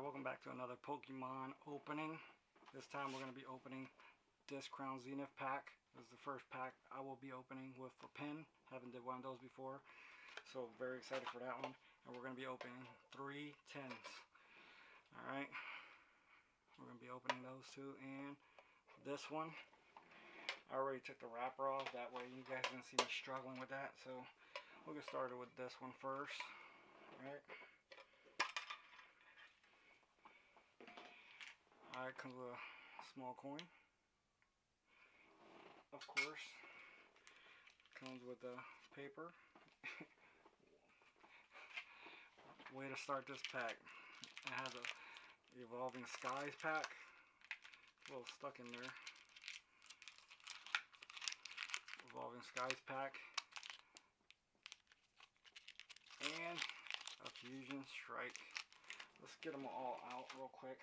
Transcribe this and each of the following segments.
Alright, welcome back to another Pokemon opening. This time we're going to be opening this pinCrown Zenith pack. This is the first pack I will be opening with a pin. Haven't did one of those before, so very excited for that one. And we're going to be opening 3 tins. Alright, we're going to be opening those two, and this one, I already took the wrapper off, that way you guys didn't see me struggling with that. So we'll get started with this one first. Alright. Alright, comes with a small coin. Of course. Comes with the paper. Way to start this pack. It has a Evolving Skies pack. A little stuck in there. Evolving Skies pack. And a Fusion Strike. Let's get them all out real quick.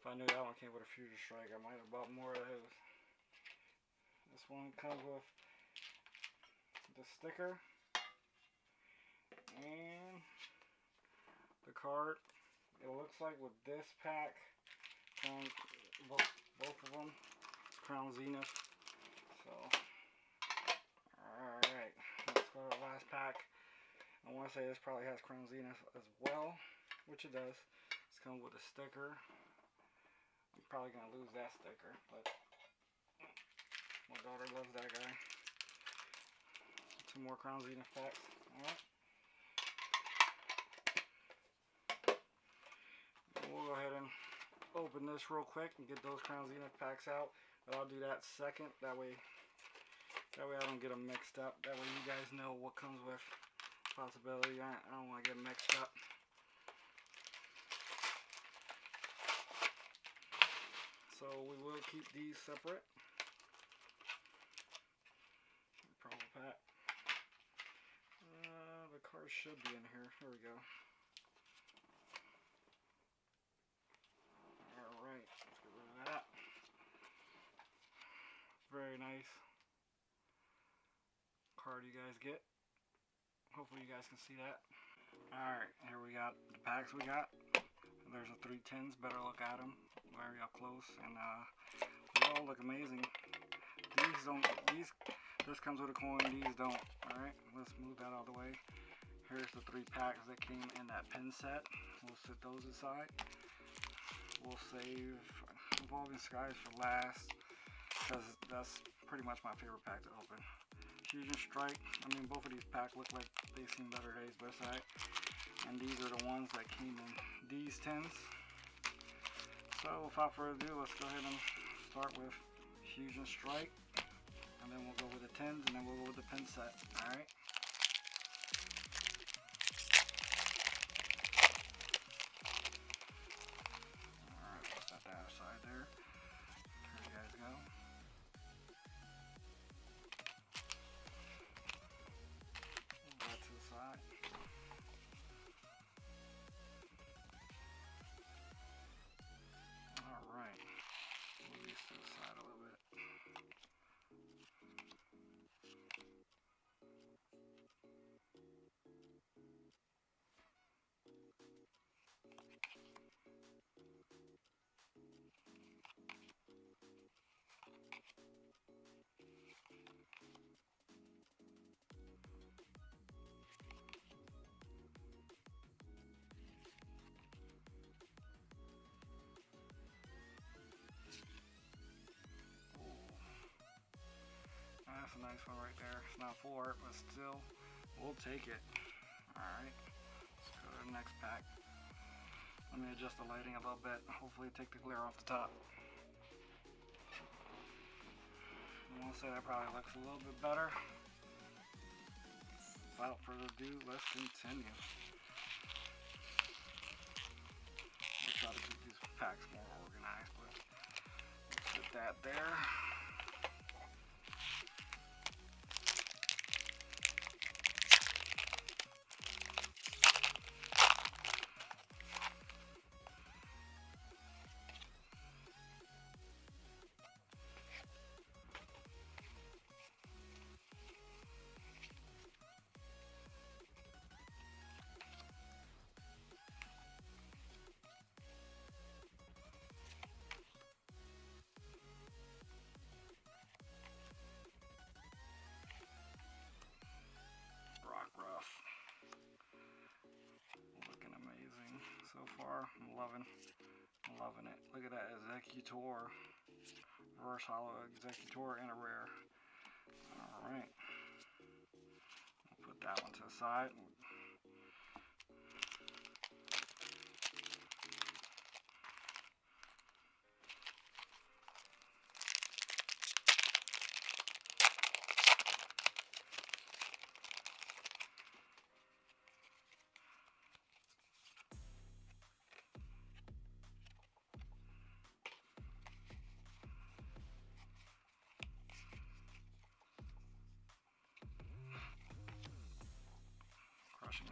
If I knew that one came with a Fusion Strike, I might have bought more of those. This one comes with the sticker and the card. It looks like with this pack, both of them, pinCrown Zenith. So, alright, let's go to the last pack. I want to say this probably has pinCrown Zenith as well, which it does. It's comes with a sticker. I'm probably going to lose that sticker, but my daughter loves that guy. 2 more pinCrown Zenith packs. Alright. We'll go ahead and open this real quick and get those pinCrown Zenith packs out. But I'll do that second. That way I don't get them mixed up. That way you guys know what comes with possibility. I don't want to get mixed up. So we will keep these separate. Promo pack. The card should be in here. Here we go. Alright, let's get rid of that. Very nice card you guys get. Hopefully you guys can see that. Alright, here we got the packs we got. There's the 3 tins. Better look at them very up close, and they all look amazing. This comes with a coin, these don't. Alright, let's move that out of the way. Here's the 3 packs that came in that pin set. We'll set those aside. We'll save Evolving Skies for last, because that's pretty much my favorite pack to open. Fusion Strike, I mean both of these packs look like they've seen better days, but aside. And these are the ones that came in these tins. So without further ado, let's go ahead and start with Fusion Strike, and then we'll go with the tins, and then we'll go with the pin set. Alright. Alright, we'll set that aside there. Here you guys go. Move that to the side. Alright, move these to the side a little bit. That's a nice one right there. It's not full art, but still, we'll take it. Alright, let's go to the next pack. Let me adjust the lighting a little bit. Hopefully take the glare off the top. I want to say that probably looks a little bit better. Without further ado, let's continue. I'll try to keep these packs more organized, but let's put that there. Executor. Reverse Hollow Executor and a rare. Alright. We'll put that one to the side.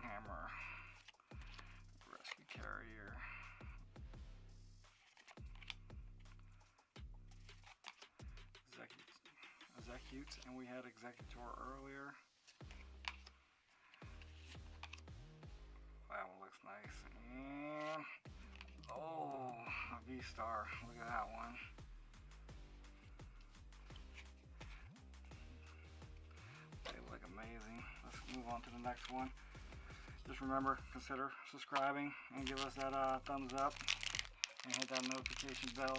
Hammer, Rescue Carrier, Execute, and we had Executor earlier. That one looks nice. And oh, a V-Star. Look at that one. They look amazing. Let's move on to the next one. Just remember, consider subscribing and give us that thumbs up and hit that notification bell.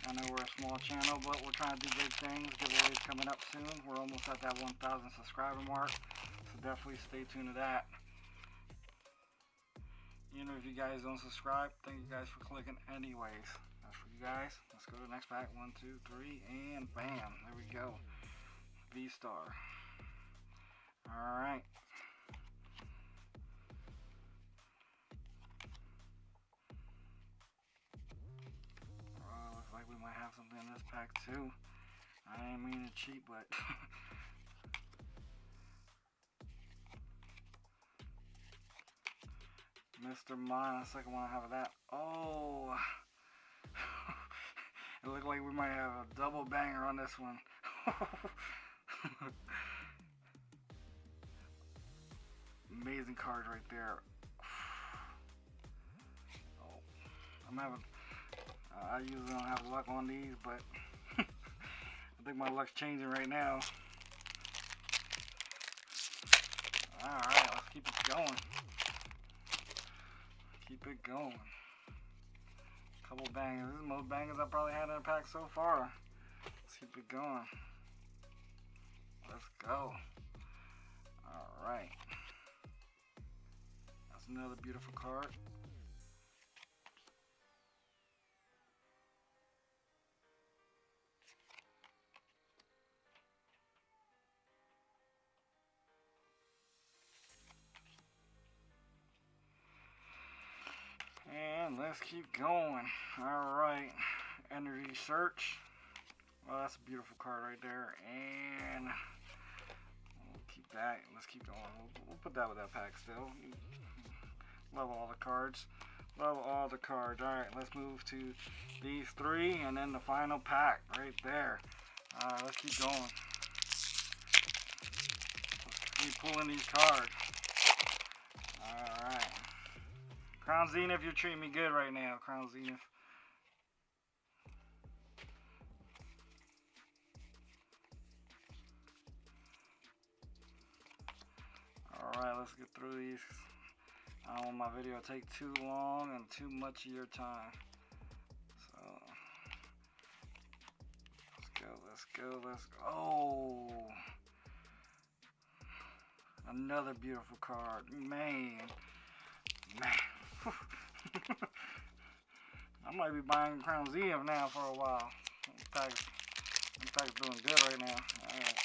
I know we're a small channel, but we're trying to do big things. Giveaways coming up soon. We're almost at that 1,000 subscriber mark, so definitely stay tuned to that. Even if you guys don't subscribe, thank you guys for clicking anyways. That's for you guys. Let's go to the next pack. 1, 2, 3, and bam! There we go. V-Star. All right. Looks like we might have something in this pack too. I ain't mean to cheat, but Mr. Mine, the second one I have of that. Oh, it looked like we might have a double banger on this one. Amazing cards right there. Oh, I'm having. I usually don't have luck on these, but I think my luck's changing right now. Alright, let's keep it going. Keep it going. Couple bangers. This is the most bangers I probably had in a pack so far. Let's keep it going. Let's go. Alright. That's another beautiful card. And let's keep going. Alright. Energy Search. Well, that's a beautiful card right there. And we'll keep that. Let's keep going. We'll put that with that pack still. Love all the cards. Love all the cards. Alright, let's move to these three and then the final pack right there. Alright, let's keep going. Let's keep pulling these cards. Alright. Crown Zenith, you're treating me good right now, Crown Zenith. Alright, let's get through these. I don't want my video to take too long and too much of your time. So, let's go. Oh! Another beautiful card. Man. I might be buying Crown Zenith now for a while. This pack's doing good right now. Alright.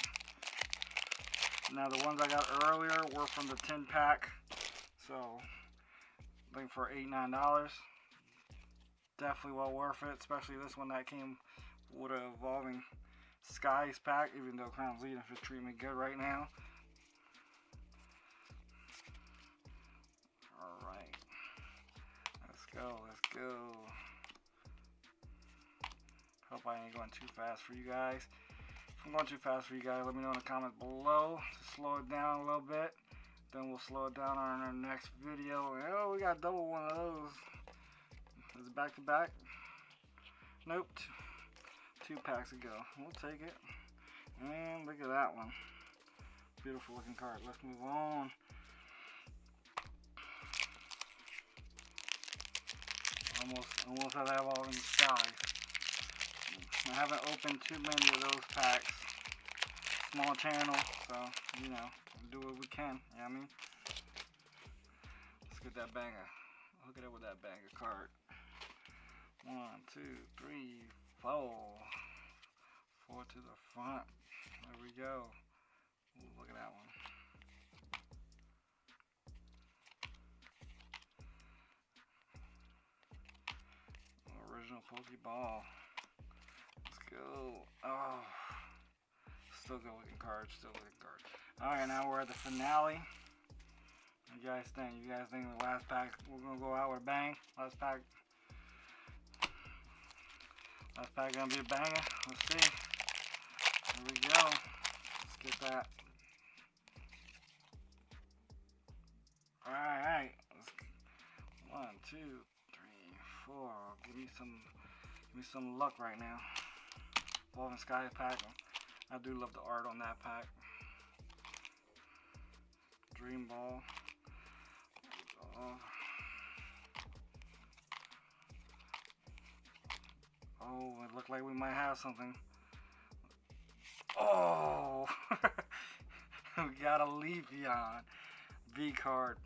Now the ones I got earlier were from the 10 pack. So I think for $8, $9. Definitely well worth it. Especially this one that came with an Evolving Skies pack, even though Crown Zenith is treating me good right now. Alright. Let's go. Hope I ain't going too fast for you guys. If I'm going too fast for you guys, let me know in the comments below to slow it down a little bit. Then we'll slow it down on our next video. Oh, we got double one of those. Is it back to back? Nope. 2 packs ago. We'll take it. And look at that one. Beautiful looking card. Let's move on. Almost had that all in the skies. I haven't opened too many of those packs. Small channel, so, you know, do what we can, you know what I mean? Let's get that banger. Hook it up with that banger card. 1, 2, 3, 4. 4 to the front. There we go. Ooh, look at that one. Original Pokeball. Let's go. Oh. Still good looking card. Still looking card. Alright, now we're at the finale. What do you guys think? You guys think the last pack, we're going to go out with a bang? Last pack going to be a banger? Let's see. Here we go. Let's get that. Alright. 1, 2, 3, 4. Give me some luck right now. Evolving Sky pack. I do love the art on that pack. Dream Ball. Oh, it looked like we might have something. Oh! We got a Leafeon V card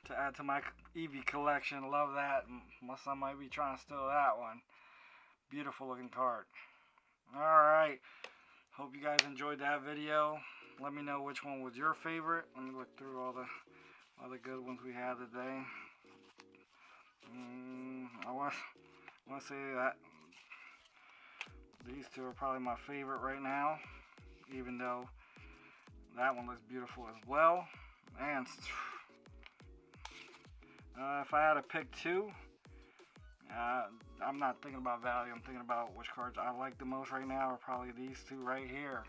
to add to my Eevee collection. Love that. My son might be trying to steal that one. Beautiful looking card. Alright. Hope you guys enjoyed that video. Let me know which one was your favorite. Let me look through all the good ones we had today. I want to say that these two are probably my favorite right now, even though that one looks beautiful as well. And if I had to pick two, I'm not thinking about value. I'm thinking about which cards I like the most right now are probably these two right here.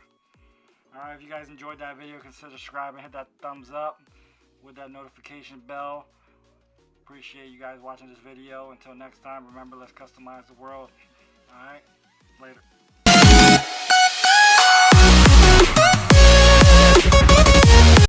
Alright, if you guys enjoyed that video, consider subscribing, hit that thumbs up with that notification bell. Appreciate you guys watching this video. Until next time, remember, let's customize the world. Alright, later.